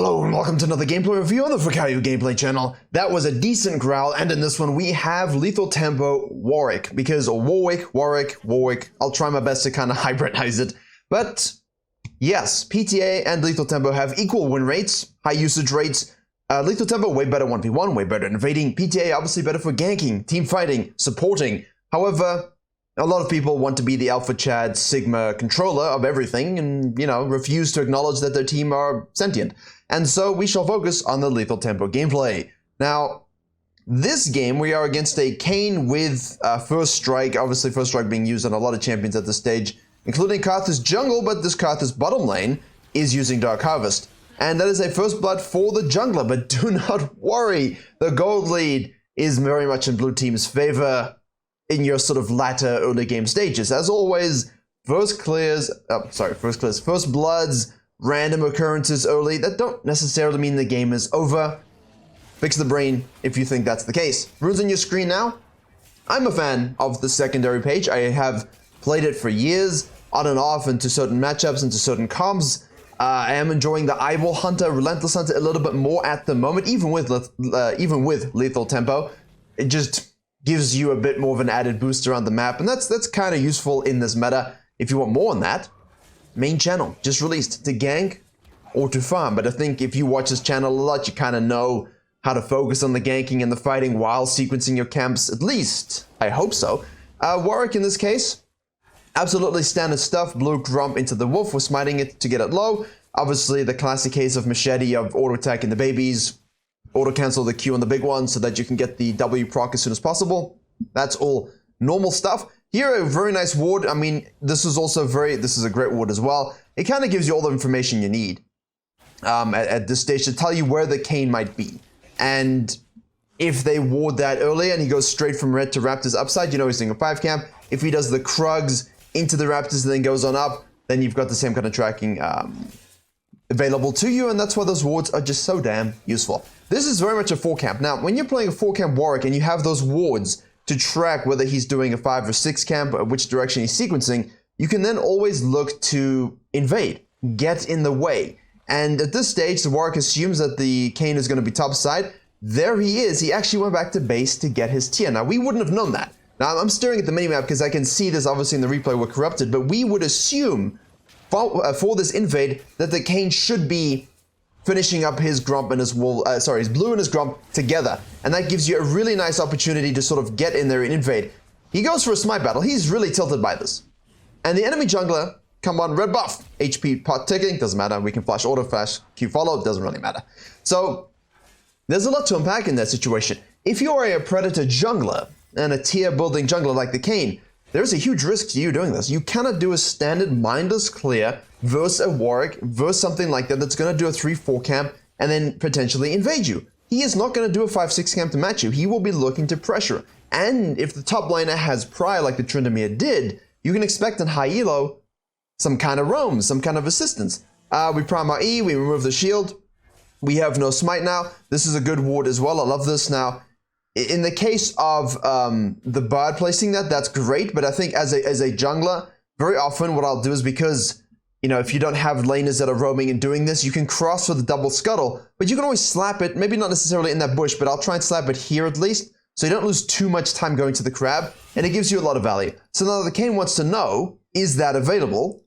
Hello and welcome to another gameplay review on the Virkayu gameplay channel. That was a decent growl, and in this one we have lethal tempo Warwick, because Warwick, I'll try my best to kind of hybridize it. But yes, PTA and lethal tempo have equal win rates, high usage rates. Lethal tempo way better 1v1, way better invading. PTA obviously better for ganking, team fighting, supporting. However, a lot of people want to be the Alpha Chad Sigma controller of everything and, refuse to acknowledge that their team are sentient. And so we shall focus on the lethal tempo gameplay. Now, this game we are against a Kayn with First Strike, obviously First Strike being used on a lot of champions at this stage, including Karthus jungle, but this Karthus bottom lane is using Dark Harvest. And that is a first blood for the jungler, but do not worry, the gold lead is very much in blue team's favor in your sort of latter early game stages. As always, first bloods, random occurrences early, that don't necessarily mean the game is over. Fix the brain if you think that's the case. Runes on your screen now. I'm a fan of the secondary page. I have played it for years, on and off, into certain matchups, into certain comps. I am enjoying the Eyeball Hunter, Relentless Hunter a little bit more at the moment, even with lethal tempo. It just gives you a bit more of an added boost around the map, and that's kind of useful in this meta. If you want more on that, main channel just released to gank or to farm. But I think if you watch this channel a lot, you kind of know how to focus on the ganking and the fighting while sequencing your camps. At least I hope so. Warwick in this case, absolutely standard stuff. Blue Grump into the wolf. We're smiting it to get it low. Obviously the classic case of machete of auto attacking the babies, auto cancel the Q on the big one so that you can get the W proc as soon as possible. That's all normal stuff. Here, a very nice ward. I mean, this is a great ward as well. It kind of gives you all the information you need at this stage to tell you where the Kayn might be. And if they ward that early and he goes straight from red to Raptors upside, he's doing a 5 camp. If he does the Krugs into the Raptors and then goes on up, then you've got the same kind of tracking available to you, and that's why those wards are just so damn useful. This is very much a 4 camp. Now, when you're playing a 4 camp Warwick and you have those wards to track whether he's doing a 5 or 6 camp, or which direction he's sequencing, you can then always look to invade, get in the way. And at this stage, the Warwick assumes that the Kayn is going to be top side. There he is. He actually went back to base to get his tier. Now, we wouldn't have known that. Now, I'm staring at the minimap because I can see this obviously in the replay we're corrupted, but we would assume for this invade that the Kayn should be finishing up his Grump and his his Blue and his Grump together. And that gives you a really nice opportunity to sort of get in there and invade. He goes for a smite battle. He's really tilted by this. And the enemy jungler, come on, red buff. HP pot ticking, doesn't matter. We can flash auto, flash Q follow, doesn't really matter. So there's a lot to unpack in that situation. If you are a Predator jungler and a tier building jungler like the Kayn, there's a huge risk to you doing this. You cannot do a standard mindless clear versus a Warwick, versus something like that that's going to do a 3-4 camp and then potentially invade you. He is not going to do a 5-6 camp to match you. He will be looking to pressure. And if the top laner has Pry like the Tryndamere did, you can expect in high elo some kind of roam, some kind of assistance. We prime our E, we remove the shield. We have no smite now. This is a good ward as well. I love this now. In the case of the Bard placing that's great, but I think as a jungler, very often what I'll do is because, if you don't have laners that are roaming and doing this, you can cross for the double scuttle, but you can always slap it, maybe not necessarily in that bush, but I'll try and slap it here at least, so you don't lose too much time going to the crab, and it gives you a lot of value. So now the Kayn wants to know, is that available?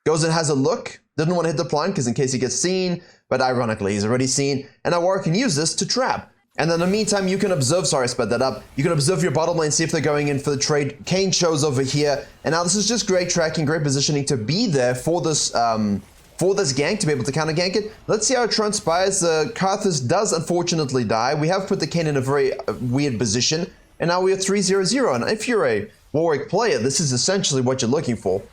Goes and has a look, doesn't want to hit the plant because in case he gets seen, but ironically he's already seen, and now Warwick can use this to trap. And then in the meantime, you can observe, sorry I sped that up, you can observe your bottom lane, see if they're going in for the trade. Kayn shows over here, and now this is just great tracking, great positioning to be there for this gank, to be able to counter gank it. Let's see how it transpires. Karthus does unfortunately die. We have put the Kayn in a very weird position, and now we are 3-0-0, and if you're a Warwick player, this is essentially what you're looking for.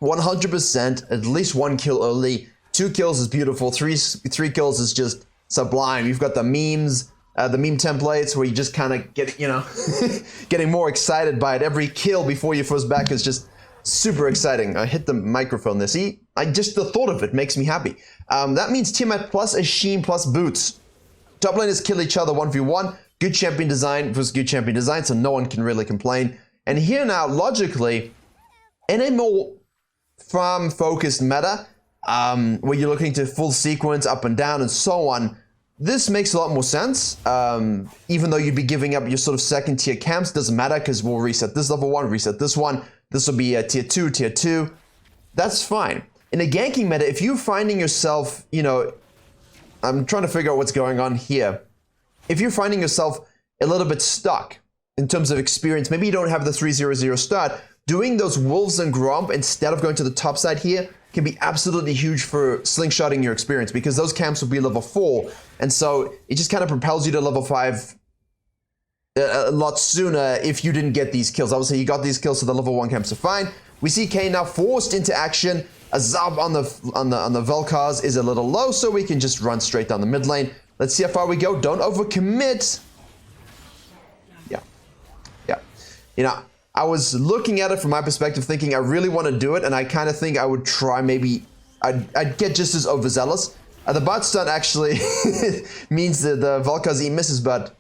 100%, at least 1 kill early, 2 kills is beautiful, 3 kills is just sublime. You've got the memes, the meme templates where you just kind of get, getting more excited by it. Every kill before your first back is just super exciting. I hit the microphone there. See, just the thought of it makes me happy. That means Tiamat plus Asheen plus Boots. Top laners kill each other 1v1. Good champion design versus good champion design, so no one can really complain. And here now, logically, in a more farm-focused meta, where you're looking to full sequence up and down and so on, this makes a lot more sense. Even though you'd be giving up your sort of second tier camps, doesn't matter because we'll reset this level 1, reset this one. This will be a tier 2. That's fine. In a ganking meta, if you're finding yourself, you know, I'm trying to figure out what's going on here. If you're finding yourself a little bit stuck in terms of experience, maybe you don't have the 3-0-0 start, doing those wolves and gromp instead of going to the top side here can be absolutely huge for slingshotting your experience, because those camps will be level 4, and so it just kind of propels you to level 5 a lot sooner if you didn't get these kills. Obviously, you got these kills, so the level 1 camps are fine. We see Kane now forced into action. A Zab on the Vel'Kars is a little low, so we can just run straight down the mid lane. Let's see how far we go. Don't overcommit. Yeah. You know, I was looking at it from my perspective, thinking I really want to do it, and I kind of think I would try maybe, I'd get just as overzealous. The bot stun actually means that the Vel'Kars he misses, but,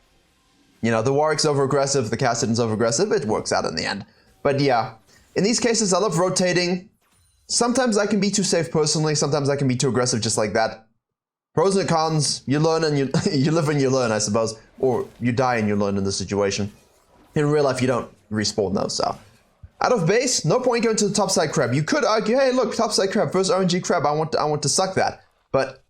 you know, the Warwick's over-aggressive, the Kassadin's over-aggressive, it works out in the end. But yeah, in these cases, I love rotating. Sometimes I can be too safe personally, sometimes I can be too aggressive just like that. Pros and cons, you learn and you, you live and you learn, I suppose. Or you die and you learn in this situation. In real life, you don't respawn though, so. Out of base, no point going to the topside crab. You could argue, hey look, topside crab, first RNG crab, I want to suck that. But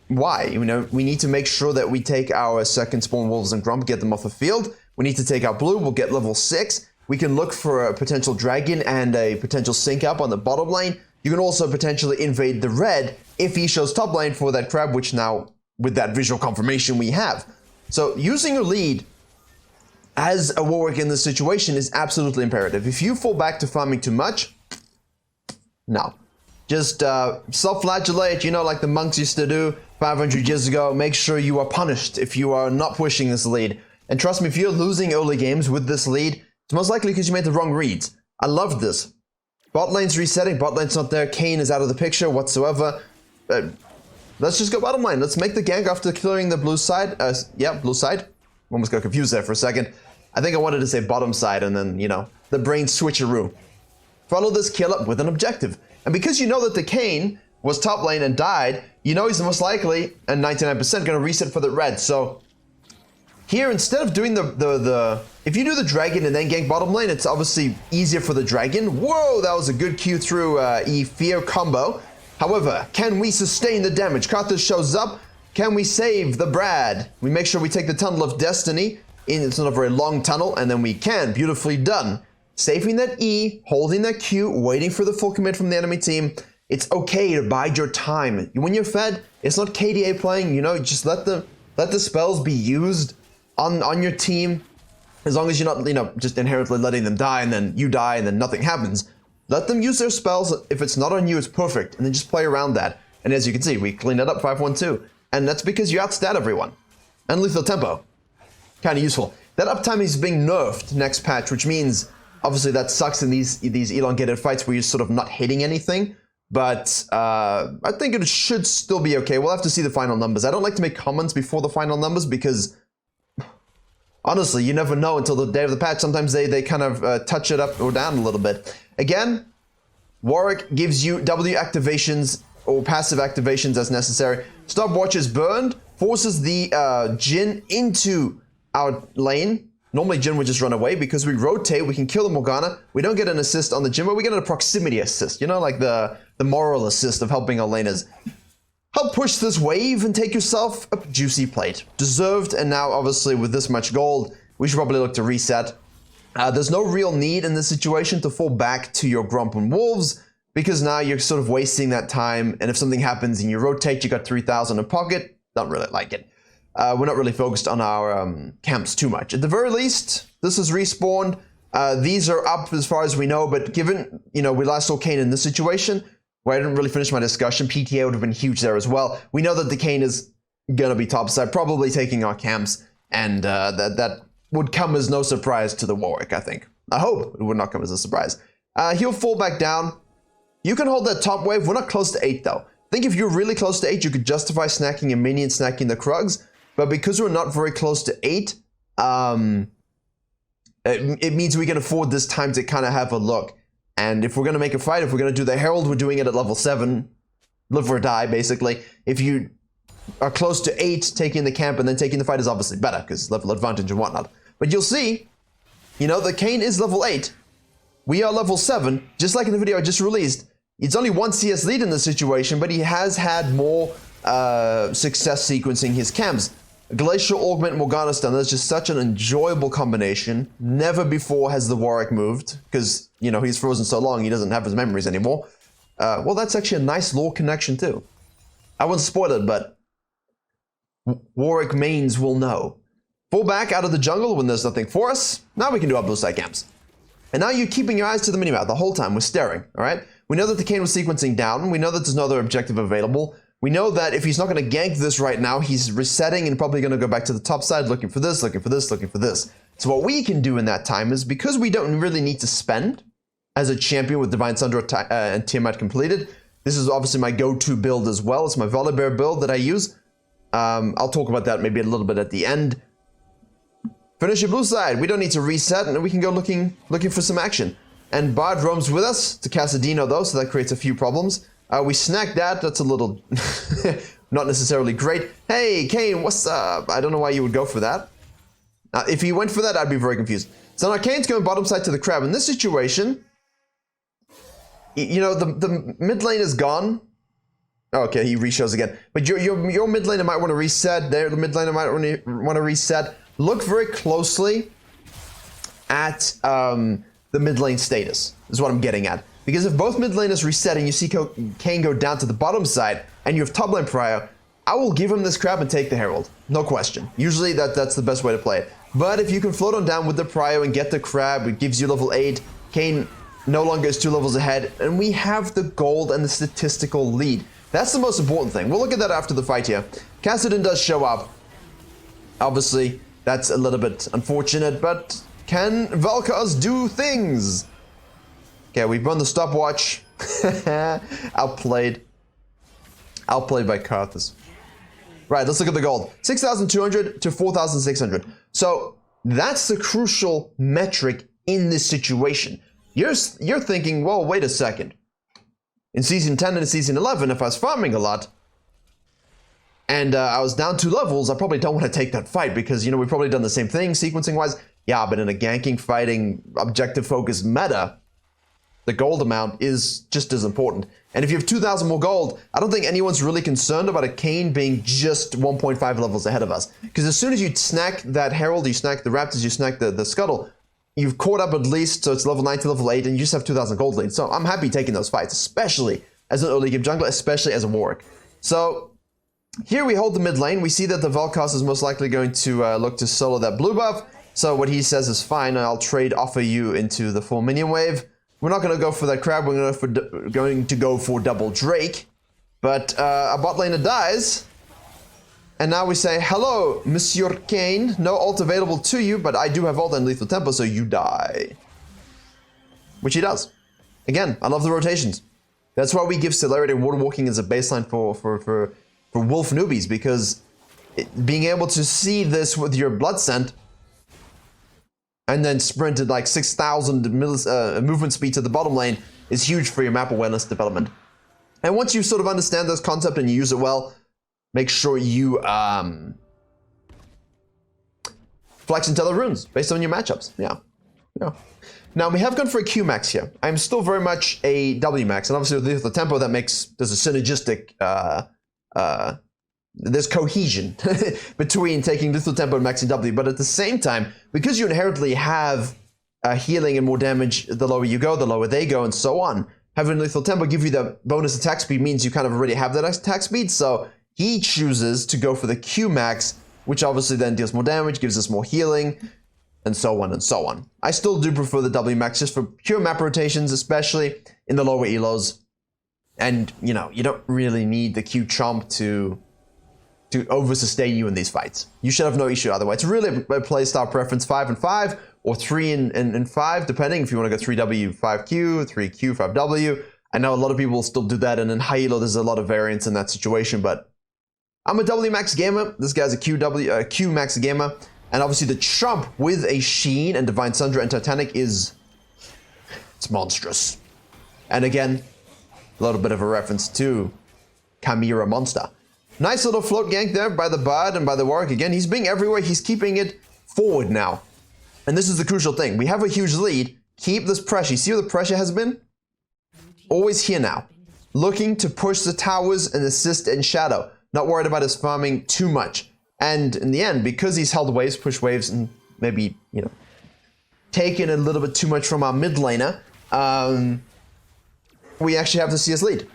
why? You know, we need to make sure that we take our second spawn wolves and grump, get them off the field. We need to take our blue, we'll get level 6. We can look for a potential dragon and a potential sync up on the bottom lane. You can also potentially invade the red if he shows top lane for that crab, which now, with that visual confirmation we have. So using your lead as a Warwick in this situation is absolutely imperative. If you fall back to farming too much, no. Just self-flagellate, you know, like the monks used to do 500 years ago. Make sure you are punished if you are not pushing this lead. And trust me, if you're losing early games with this lead, it's most likely because you made the wrong reads. I love this. Bot lane's resetting, bot lane's not there, Kane is out of the picture whatsoever. Let's just go bottom lane. Let's make the gank after clearing the blue side. Yeah, blue side. Almost got confused there for a second. I think I wanted to say bottom side and then, you know, the brain switcheroo. Follow this kill up with an objective. And because you know that the Kane was top lane and died, you know he's most likely, and 99%, going to reset for the red. So here, instead of doing if you do the dragon and then gank bottom lane, it's obviously easier for the dragon. Whoa, that was a good Q through E fear combo. However, can we sustain the damage? Carthage shows up. Can we save the Brad? We make sure we take the Tunnel of Destiny. It's not a very long tunnel, and then we can. Beautifully done. Saving that E, holding that Q, waiting for the full commit from the enemy team. It's okay to bide your time. When you're fed, it's not KDA playing, you know, just let the spells be used on your team. As long as you're not, you know, just inherently letting them die and then you die and then nothing happens. Let them use their spells. If it's not on you, it's perfect. And then just play around that. And as you can see, we cleaned it up 5-1-2. And that's because you outstat everyone. And lethal tempo. Kind of useful. That uptime is being nerfed next patch, which means obviously that sucks in these elongated fights where you're sort of not hitting anything. But I think it should still be okay. We'll have to see the final numbers. I don't like to make comments before the final numbers because honestly, you never know until the day of the patch. Sometimes they kind of touch it up or down a little bit. Again, Warwick gives you W activations or passive activations as necessary. Stopwatch is burned, forces the Jhin into our lane. Normally Jhin would just run away. Because we rotate, we can kill the Morgana. We don't get an assist on the Jhin, but we get a proximity assist. You know, like the moral assist of helping our laners. Help push this wave and take yourself a juicy plate. Deserved, and now obviously with this much gold, we should probably look to reset. There's no real need in this situation to fall back to your Grump and Wolves, because now you're sort of wasting that time, and if something happens and you rotate, you got 3,000 in pocket. Don't really like it. We're not really focused on our camps too much. At the very least, this is respawned. These are up as far as we know, but given, you know, we last saw Kane in this situation, where I didn't really finish my discussion, PTA would have been huge there as well. We know that the Kane is gonna be topside, probably taking our camps, and that would come as no surprise to the Warwick, I think. I hope it would not come as a surprise. He'll fall back down. You can hold that top wave. We're not close to 8 though. I think if you're really close to 8, you could justify snacking a minion, snacking the Krugs, but because we're not very close to 8, it means we can afford this time to kind of have a look. And if we're going to make a fight, if we're going to do the Herald, we're doing it at level 7. live or die, basically. If you are close to 8, taking the camp and then taking the fight is obviously better, because level advantage and whatnot. But you'll see, you know, the Kayn is level 8. We are level 7, just like in the video I just released. It's only 1 CS lead in this situation, but he has had more success sequencing his camps. Glacial Augment Morgana Stun, that's just such an enjoyable combination. Never before has the Warwick moved, because, you know, he's frozen so long he doesn't have his memories anymore. Well, that's actually a nice lore connection too. I won't spoil it, but Warwick mains will know. Fall back out of the jungle when there's nothing for us. Now we can do our blue side camps. And now you're keeping your eyes to the minimap the whole time. We're staring, all right? We know that the Kayn was sequencing down. We know that there's no other objective available. We know that if he's not going to gank this right now, he's resetting and probably going to go back to the top side looking for this, looking for this, looking for this. So what we can do in that time is, because we don't really need to spend as a champion with Divine Thunder and Tiamat completed, this is obviously my go-to build as well. It's my Volibear build that I use. I'll talk about that maybe a little bit at the end. Finish your blue side. We don't need to reset, and we can go looking for some action. And Bard roams with us to cast a Dino though, so that creates a few problems. We snagged that. That's a little not necessarily great. Hey, Kayn, what's up? I don't know why you would go for that. If he went for that, I'd be very confused. So now Kayn's going bottom side to the crab. In this situation, you know, the mid lane is gone. Okay, he reshows again. But your mid laner might want to reset. There, the mid laner might want to reset. Look very closely at the mid lane status, is what I'm getting at. Because if both mid laners reset and you see Kayn go down to the bottom side and you have top lane prio, I will give him this crab and take the herald. No question. Usually that's the best way to play it. But if you can float on down with the prio and get the crab, it gives you level 8. Kayn no longer is 2 levels ahead, and we have the gold and the statistical lead. That's the most important thing. We'll look at that after the fight here. Kassadin does show up. Obviously, that's a little bit unfortunate, but can Vel'Koz do things? Okay, we've run the stopwatch. Outplayed by Karthus. Right, let's look at the gold. 6,200 to 4,600. So that's the crucial metric in this situation. You're thinking, well, wait a second. In Season 10 and Season 11, if I was farming a lot, and I was down 2 levels, I probably don't want to take that fight because, you know, we've probably done the same thing sequencing-wise. Yeah, but in a ganking, fighting, objective-focused meta, the gold amount is just as important. And if you have 2,000 more gold, I don't think anyone's really concerned about a Kayn being just 1.5 levels ahead of us. Because as soon as you snack that Herald, you snack the Raptors, you snack the Scuttle, you've caught up at least, so it's level 9 to level 8, and you just have 2,000 gold lead. So I'm happy taking those fights, especially as an early game jungler, especially as a Warwick. So here we hold the mid lane. We see that the Vel'Koz is most likely going to look to solo that blue buff. So what he says is fine, I'll trade offer you into the full minion wave. We're not going to go for that crab, we're going to go for double Drake. But a bot laner dies. And now we say, hello, Monsieur Kayn. No ult available to you, but I do have ult and lethal tempo, so you die. Which he does. Again, I love the rotations. That's why we give celerity and water walking as a baseline for wolf newbies, because being able to see this with your blood scent and then sprint at like 6,000 movement speed to the bottom lane is huge for your map awareness development. And once you sort of understand this concept and you use it well, make sure you flex into the runes based on your matchups. Yeah. Now we have gone for a Q max here. I'm still very much a W max, and obviously with the tempo that there's a synergistic there's cohesion between taking lethal tempo and maxing W, but at the same time, because you inherently have healing and more damage, the lower you go, the lower they go, and so on. Having lethal tempo give you the bonus attack speed means you kind of already have that attack speed, so he chooses to go for the Q max, which obviously then deals more damage, gives us more healing, and so on and so on. I still do prefer the W max just for pure map rotations, especially in the lower elos. And, you know, you don't really need the Q chomp to over-sustain you in these fights. You should have no issue either way. It's really a playstyle preference, 5 and 5, or 3 and 5, depending if you want to go 3W, 5Q, 3Q, 5W. I know a lot of people will still do that, and in high elo there's a lot of variance in that situation, but I'm a W max gamer. This guy's a Q max gamer, and obviously the chomp with a Sheen and Divine Thunder and Titanic it's monstrous. And again, a little bit of a reference to Chimera monster. Nice little float gank there by the Bard and by the Warwick. Again, he's being everywhere. He's keeping it forward now. And this is the crucial thing. We have a huge lead. Keep this pressure. You see where the pressure has been? Always here now. Looking to push the towers and assist in shadow. Not worried about his farming too much. And in the end, because he's held waves, pushed waves, and maybe, you know, taken a little bit too much from our mid laner, we actually have the CS lead.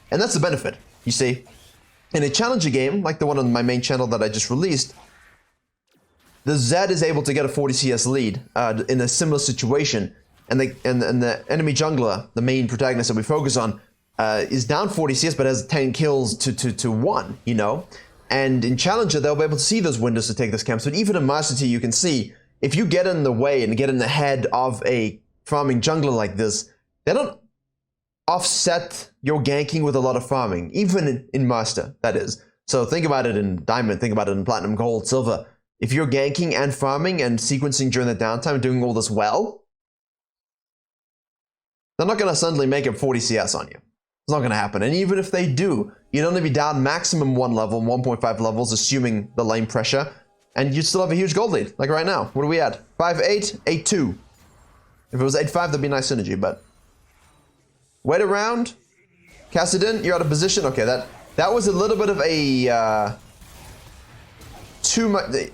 And that's the benefit, you see. In a challenger game, like the one on my main channel that I just released, the Zed is able to get a 40 CS lead in a similar situation. And the enemy jungler, the main protagonist that we focus on, is down 40 CS but has 10 kills to 1, you know? And in Challenger, they'll be able to see those windows to take this camp. So even in Master Tier, you can see, if you get in the way and get in the head of a farming jungler like this, they don't offset your ganking with a lot of farming, even in Master, that is. So think about it in Diamond, think about it in Platinum, Gold, Silver. If you're ganking and farming and sequencing during the downtime and doing all this well, they're not going to suddenly make up 40 CS on you. It's not going to happen. And even if they do, you'd only be down maximum 1 level, 1.5 levels, assuming the lane pressure, and you'd still have a huge gold lead. Like right now, what are we at? 5-8, 8-2. If it was 8-5, that'd be nice synergy, but... Wait around. Kassadin, you're out of position. Okay, that was a little bit of a... too much... That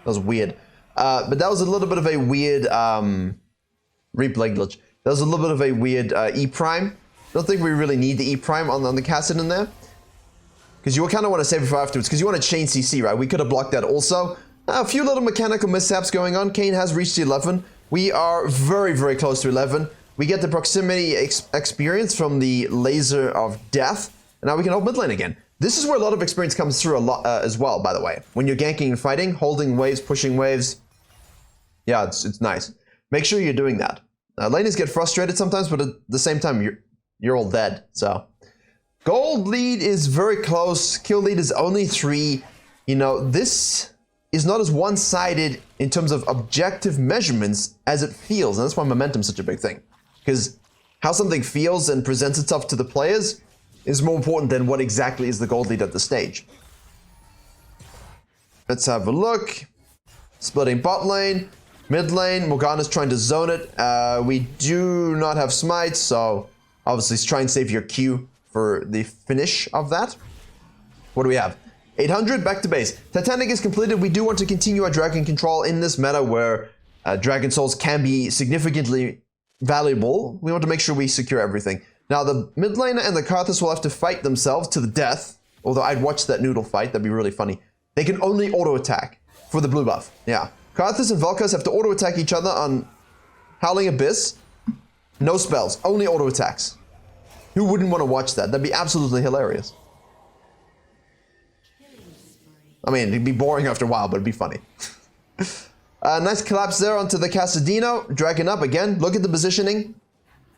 was weird. But that was a little bit of a weird... replay glitch. That was a little bit of a weird E-Prime. Don't think we really need the E-Prime on the Kassadin there. Because you kind of want to save it for afterwards, because you want to chain CC, right? We could have blocked that also. A few little mechanical mishaps going on. Kayn has reached 11. We are very, very close to 11. We get the proximity experience from the Laser of Death. And now we can hold mid lane again. This is where a lot of experience comes through a lot as well, by the way. When you're ganking and fighting, holding waves, pushing waves. Yeah, it's nice. Make sure you're doing that. Laners get frustrated sometimes, but at the same time, you're all dead, so. Gold lead is very close. Kill lead is only 3. You know, this is not as one-sided in terms of objective measurements as it feels, and that's why momentum's such a big thing. Because how something feels and presents itself to the players is more important than what exactly is the gold lead at the stage. Let's have a look. Splitting bot lane. Mid lane, Morgana's trying to zone it. We do not have smites, so obviously try and save your Q for the finish of that. What do we have? 800, back to base. Titanic is completed. We do want to continue our dragon control in this meta where dragon souls can be significantly valuable. We want to make sure we secure everything. Now the mid laner and the Karthus will have to fight themselves to the death, although I'd watch that noodle fight, that'd be really funny. They can only auto attack for the blue buff, yeah. Karthus and Vel'Koz have to auto-attack each other on Howling Abyss. No spells, only auto-attacks. Who wouldn't want to watch that? That'd be absolutely hilarious. I mean, it'd be boring after a while, but it'd be funny. Nice collapse there onto the Kassadino. Dragging up again. Look at the positioning.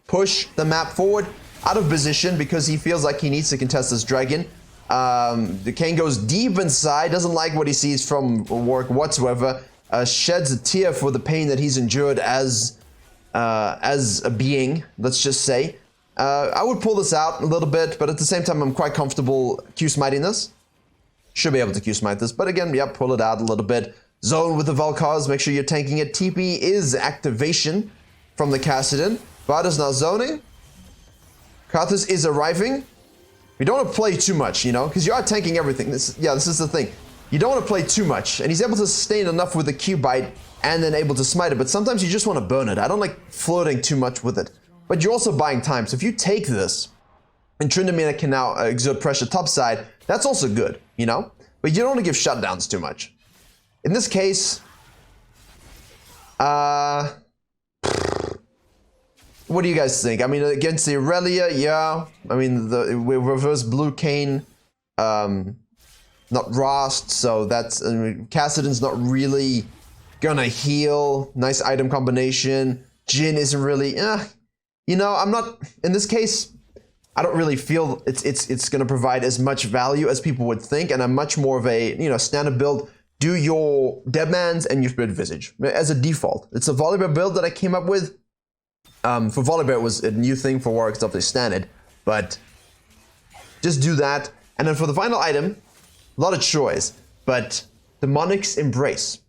Push the map forward. Out of position because he feels like he needs to contest this dragon. The Kayn goes deep inside. Doesn't like what he sees from Warwick whatsoever. Sheds a tear for the pain that he's endured as a being, let's just say. I would pull this out a little bit, but at the same time, I'm quite comfortable Q-smiting this. Should be able to Q-smite this, but again, yeah, pull it out a little bit. Zone with the Vel'Koz, make sure you're tanking it. TP is activation from the Kassadin. Bard is now zoning. Karthus is arriving. We don't want to play too much, you know, because you are tanking everything. This is the thing. You don't want to play too much, and he's able to sustain enough with the Q-bite and then able to smite it, but sometimes you just want to burn it. I don't like flirting too much with it, but you're also buying time. So if you take this, and Tryndamere can now exert pressure topside, that's also good, you know? But you don't want to give shutdowns too much. In this case, what do you guys think? I mean, against the Aurelia, yeah. I mean, we reverse blue Kayn, not Rost, so that's... Kassadin's not really gonna heal. Nice item combination. Jhin isn't really... you know, I'm not... In this case, I don't really feel it's gonna provide as much value as people would think, and I'm much more of a, you know, standard build. Do your Deadmans and your Spirit Visage as a default. It's a Volibear build that I came up with. For Volibear, it was a new thing. For Warwick, it's obviously standard. but just do that. And then for the final item, a lot of choice, but Demonic's Embrace.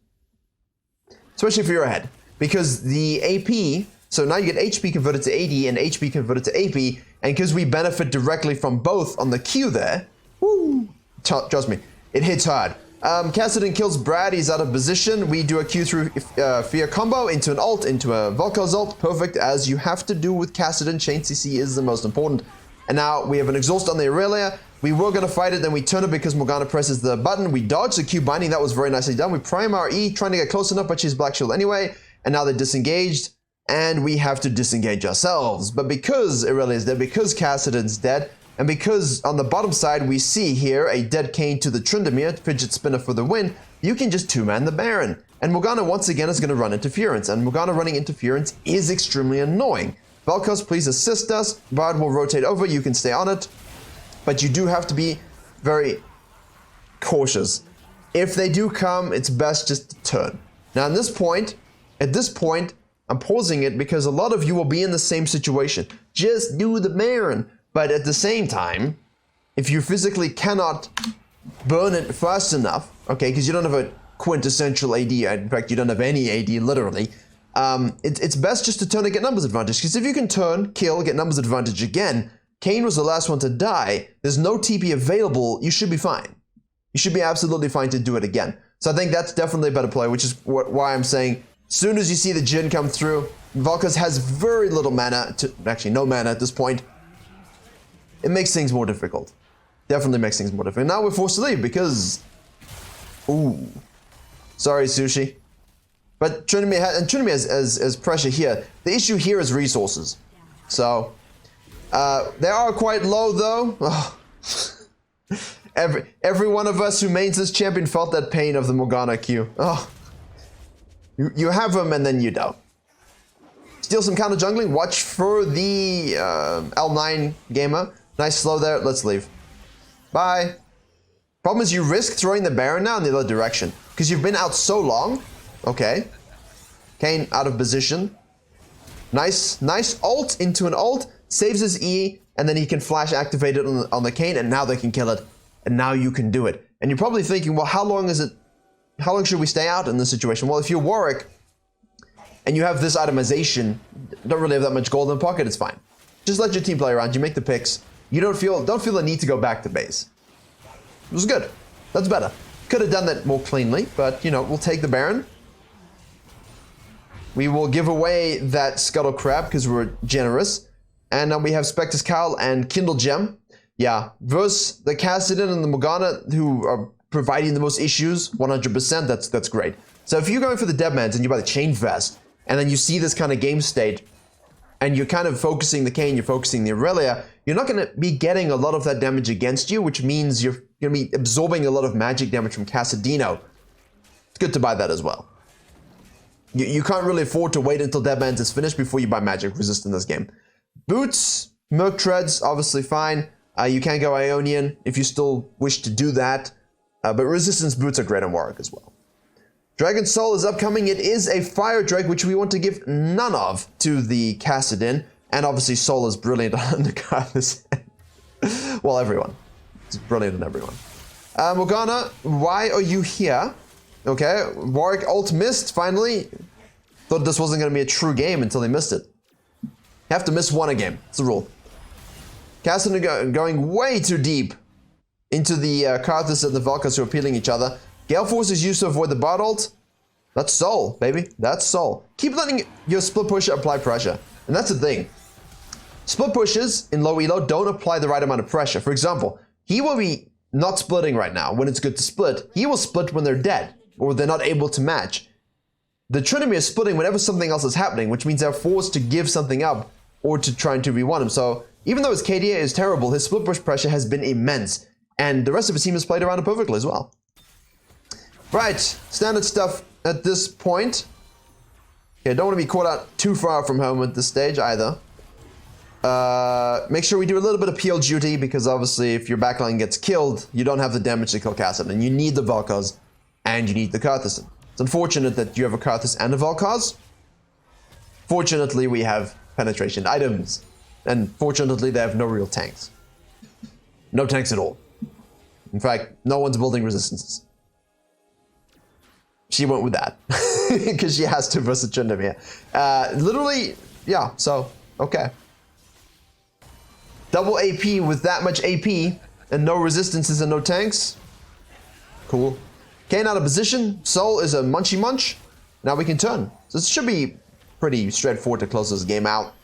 Especially if you're ahead, because the AP, so now you get HP converted to AD and HP converted to AP, and because we benefit directly from both on the Q there, woo, trust me, it hits hard. Kassadin kills Brad, he's out of position. We do a Q through Fear combo into an ult, into a Volkar's ult, perfect as you have to do with Kassadin. Chain CC is the most important. And now we have an exhaust on the Aurelia. We were going to fight it, then we turn it because Morgana presses the button. We dodge the Q binding, that was very nicely done. We prime our E, trying to get close enough, but she's Black Shield anyway. And now they're disengaged, and we have to disengage ourselves. But because Aurelia is dead, because Kassadin's dead, and because on the bottom side we see here a dead Kayn to the Tryndamere, fidget spinner for the win, you can just two-man the Baron. And Morgana once again is going to run interference, and Morgana running interference is extremely annoying. Vel'Koz, please assist us. Bard will rotate over, you can stay on it, but you do have to be very cautious. If they do come, it's best just to turn. Now at this point, I'm pausing it because a lot of you will be in the same situation. Just do the Baron. But at the same time, if you physically cannot burn it fast enough, okay, because you don't have a quintessential AD, in fact, you don't have any AD, literally, it's best just to turn and get numbers advantage, because if you can turn, kill, get numbers advantage again, Kayn was the last one to die, there's no TP available, you should be fine. You should be absolutely fine to do it again. So I think that's definitely a better play, which is why I'm saying, as soon as you see the Jhin come through, Vel'Koz has very little mana, actually no mana at this point. It makes things more difficult. Definitely makes things more difficult. Now we're forced to leave because... Ooh. Sorry, Sushi. But Tryndamere has pressure here. The issue here is resources. So, they are quite low though. Oh. Every one of us who mains this champion felt that pain of the Morgana Q. Oh. You have them and then you don't. Steal some counter jungling. Watch for the L9 gamer. Nice slow there. Let's leave. Bye. Problem is you risk throwing the Baron now in the other direction. Because you've been out so long. Okay. Kayn out of position. Nice ult into an ult. Saves his E. And then he can flash activate it on the Kayn. And now they can kill it. And now you can do it. And you're probably thinking, well, how long should we stay out in this situation? Well, if you're Warwick and you have this itemization, don't really have that much gold in the pocket, it's fine. Just let your team play around. You make the picks. You don't feel the need to go back to base. It was good. That's better. Could have done that more cleanly, but you know, we'll take the Baron. We will give away that Scuttle Crab because we're generous. And then we have Spectre's Cowl and Kindle Gem. Yeah, versus the Kassadin and the Morgana who are providing the most issues, 100%, that's great. So if you're going for the Deadmans and you buy the Chain Vest, and then you see this kind of game state, and you're kind of focusing the Kayn, you're focusing the Aurelia, you're not going to be getting a lot of that damage against you, which means you're going to be absorbing a lot of magic damage from Kassadino. It's good to buy that as well. You can't really afford to wait until Deadmans is finished before you buy magic resist in this game. Boots, Merc Treads, obviously fine. You can go Ionian if you still wish to do that. But resistance boots are great on Warwick as well. Dragon Soul is upcoming. It is a fire drake, which we want to give none of to the Kassadin. And obviously Soul is brilliant on the Karthus. Well, everyone. It's brilliant on everyone. Morgana, why are you here? Okay, Warwick ult missed, finally. Thought this wasn't going to be a true game until they missed it. You have to miss one a game. It's the rule. Kassadin going way too deep into the Karthus and the Vel'Koz who are peeling each other. Gale Force is used to avoid the bot ult. That's Soul, baby. That's Soul. Keep letting your split pusher apply pressure. And that's the thing. Split pushes in low elo don't apply the right amount of pressure. For example, he will be not splitting right now when it's good to split. He will split when they're dead or they're not able to match. The Tryndamere is splitting whenever something else is happening, which means they're forced to give something up or to try and 2v1 him. So even though his KDA is terrible, his split push pressure has been immense. And the rest of his team has played around it perfectly as well. Right, standard stuff at this point. Okay, don't want to be caught out too far from home at this stage either. Make sure we do a little bit of peel duty because obviously if your backline gets killed, you don't have the damage to kill Kassadin. And you need the Vel'Koz and you need the Karthus. It's unfortunate that you have a Karthus and a Vel'Koz. Fortunately, we have penetration items. And fortunately, they have no real tanks. No tanks at all. In fact, no one's building resistances. She went with that. Because she has to versus Tryndamere. Literally, yeah, so, okay. Double AP with that much AP and no resistances and no tanks. Cool. Kane out of position. Soul is a munchy munch. Now we can turn. So this should be pretty straightforward to close this game out.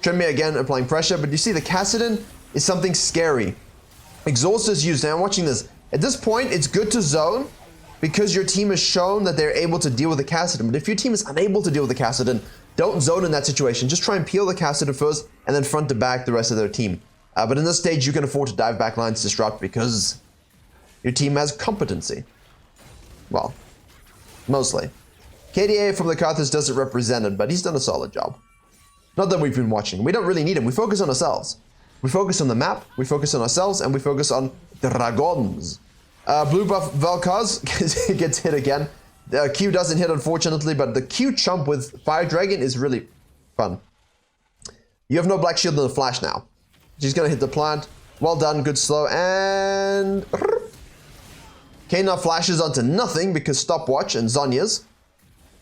Tryndamere again applying pressure, but you see the Kassadin is something scary. Exhaust is used. Now I'm watching this. At this point, it's good to zone because your team has shown that they're able to deal with the Kassadin. But if your team is unable to deal with the Kassadin, don't zone in that situation. Just try and peel the Kassadin first and then front to back the rest of their team. But in this stage, you can afford to dive back lines disrupt because your team has competency. Well, mostly. KDA from the Carthage doesn't represent it, but he's done a solid job. Not that we've been watching. We don't really need him. We focus on ourselves. We focus on the map, we focus on ourselves, and we focus on dragons. Blue buff Valkaz gets hit again. Q doesn't hit, unfortunately, but the Q chump with Fire Dragon is really fun. You have no black shield in the flash now. She's gonna hit the plant. Well done, good slow, and... Kane now flashes onto nothing because stopwatch and Zonya's.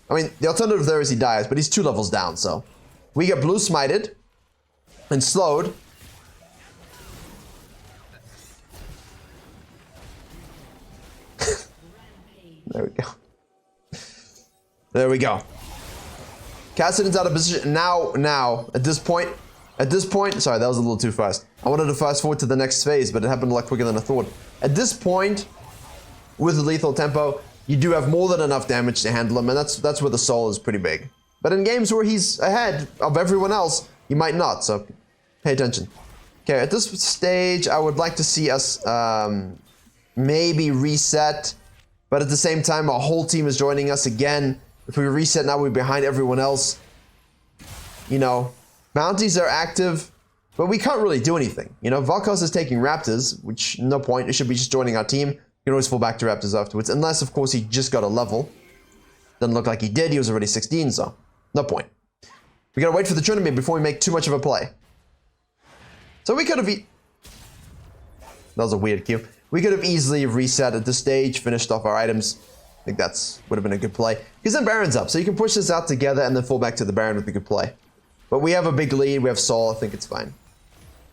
I mean, the alternative there is he dies, but he's 2 levels down, so... We get blue smited and slowed. There we go. There we go. Kassadin's out of position. Now, at this point, sorry, that was a little too fast. I wanted to fast forward to the next phase, but it happened a lot quicker than I thought. At this point, with the lethal tempo, you do have more than enough damage to handle him, and that's where the soul is pretty big. But in games where he's ahead of everyone else, you might not, so pay attention. Okay, at this stage, I would like to see us maybe reset, but at the same time, our whole team is joining us again. If we reset now, we're behind everyone else. You know, bounties are active, but we can't really do anything. You know, Valkos is taking Raptors, which no point, it should be just joining our team. You can always fall back to Raptors afterwards, unless, of course, he just got a level. Doesn't look like he did, he was already 16, so no point. We gotta wait for the tournament before we make too much of a play. So we could have... That was a weird cue. We could have easily reset at this stage, finished off our items. I think that's would have been a good play. Because then Baron's up, so you can push this out together and then fall back to the Baron with a good play. But we have a big lead, we have Saul, I think it's fine.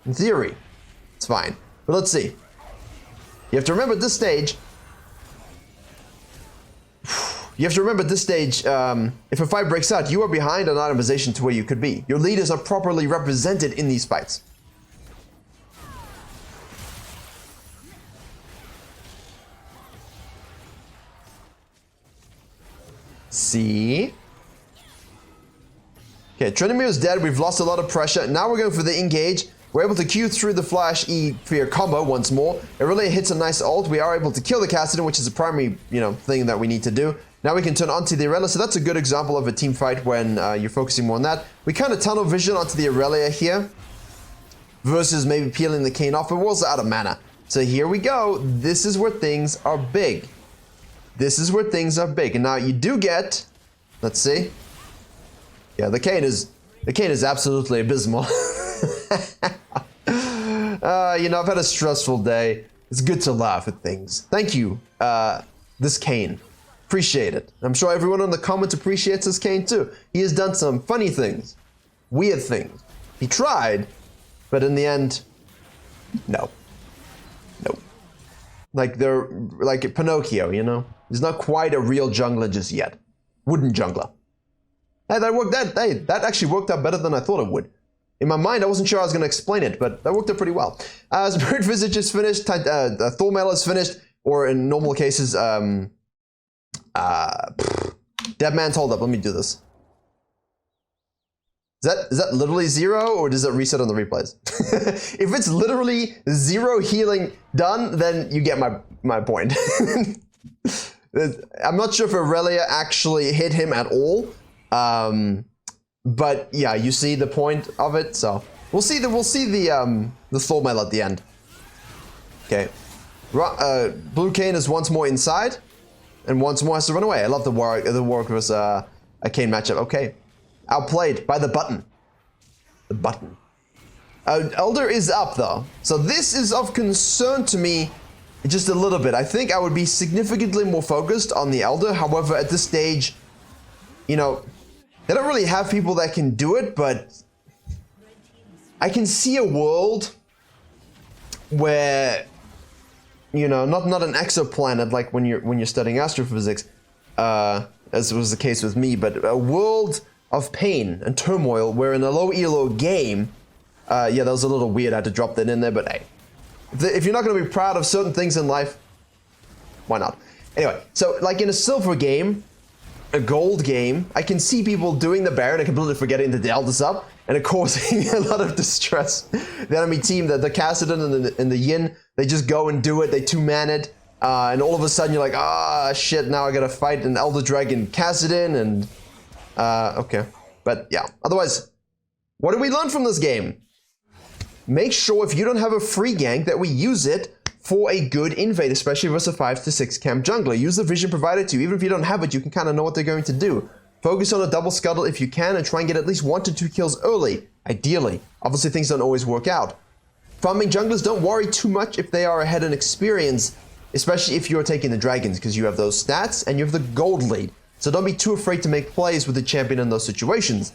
In theory, it's fine. But let's see. You have to remember at this stage... You have to remember at this stage, if a fight breaks out, you are behind on itemization to where you could be. Your leaders are properly represented in these fights. See? Okay, Tryndamere is dead. We've lost a lot of pressure. Now we're going for the engage. We're able to Q through the flash E fear combo once more. It really hits a nice ult. We are able to kill the Kassadin, which is the primary, thing that we need to do. Now we can turn onto the Aurelia, so that's a good example of a team fight when you're focusing more on that. We kind of tunnel vision onto the Aurelia here, versus maybe peeling the Kane off, but we're also out of mana. So here we go. This is where things are big. This is where things are big. And now you do get, let's see. Yeah, the Kane is absolutely abysmal. I've had a stressful day. It's good to laugh at things. Thank you, this Kane. Appreciate it. I'm sure everyone in the comments appreciates this Kane too. He has done some funny things, weird things. He tried, but in the end, no. Like Pinocchio, He's not quite a real jungler just yet. Wooden jungler. Hey, that actually worked out better than I thought it would. In my mind, I wasn't sure I was going to explain it, but that worked out pretty well. Spirit Visage is finished, Thormail is finished, or in normal cases, Dead Man's Hold Up. Let me do this. Is that literally 0, or does it reset on the replays? If it's literally 0 healing done, then you get my point. I'm not sure if Aurelia actually hit him at all. But yeah, you see the point of it, so we'll see the Thormail at the end. Okay. Blue Kane is once more inside, and once more has to run away. I love the Warwick versus a Kane matchup. Okay. Outplayed by the button. The button. Elder is up though. So this is of concern to me just a little bit. I think I would be significantly more focused on the Elder. However, at this stage, you know, they don't really have people that can do it, but I can see a world where, you know, not an exoplanet like when you're studying astrophysics, as was the case with me, but a world of pain and turmoil where in a low elo game, yeah, that was a little weird, I had to drop that in there, but hey, if you're not going to be proud of certain things in life, why not? Anyway, so like in a silver game, a gold game, I can see people doing the Baron and completely forgetting that the Elder's up, and it causing a lot of distress. The enemy team, the Kassadin and the Yin, they just go and do it, they two-man it, and all of a sudden you're like, ah, shit, now I gotta fight an Elder Dragon Kassadin, and, okay. But yeah, otherwise, what did we learn from this game? Make sure if you don't have a free gank that we use it for a good invade, especially versus a 5 to 6 camp jungler. Use the vision provided to you. Even if you don't have it, you can kind of know what they're going to do. Focus on a double scuttle if you can and try and get at least 1 to 2 kills early, ideally. Obviously, things don't always work out. Farming junglers, don't worry too much if they are ahead in experience, especially if you're taking the dragons, because you have those stats and you have the gold lead. So don't be too afraid to make plays with the champion in those situations.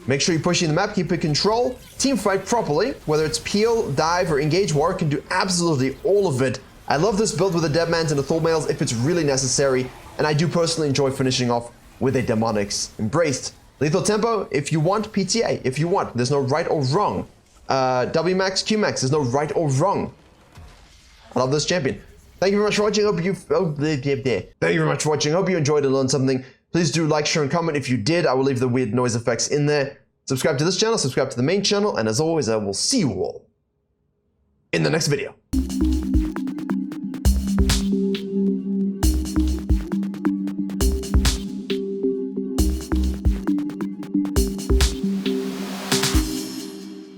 Make sure you're pushing the map, keep it control, team fight properly, whether it's peel, dive, or engage. Warwick can do absolutely all of it. I love this build with the Deadmans and the Thornmails if it's really necessary, and I do personally enjoy finishing off with a Demonics Embraced. Lethal Tempo, if you want, PTA, if you want. There's no right or wrong. W-Max, Q-Max, there's no right or wrong. I love this champion. Thank you very much for watching. Thank you very much for watching. Hope you enjoyed and learned something. Please do like, share, and comment if you did. I will leave the weird noise effects in there. Subscribe to this channel, subscribe to the main channel, and as always, I will see you all in the next video.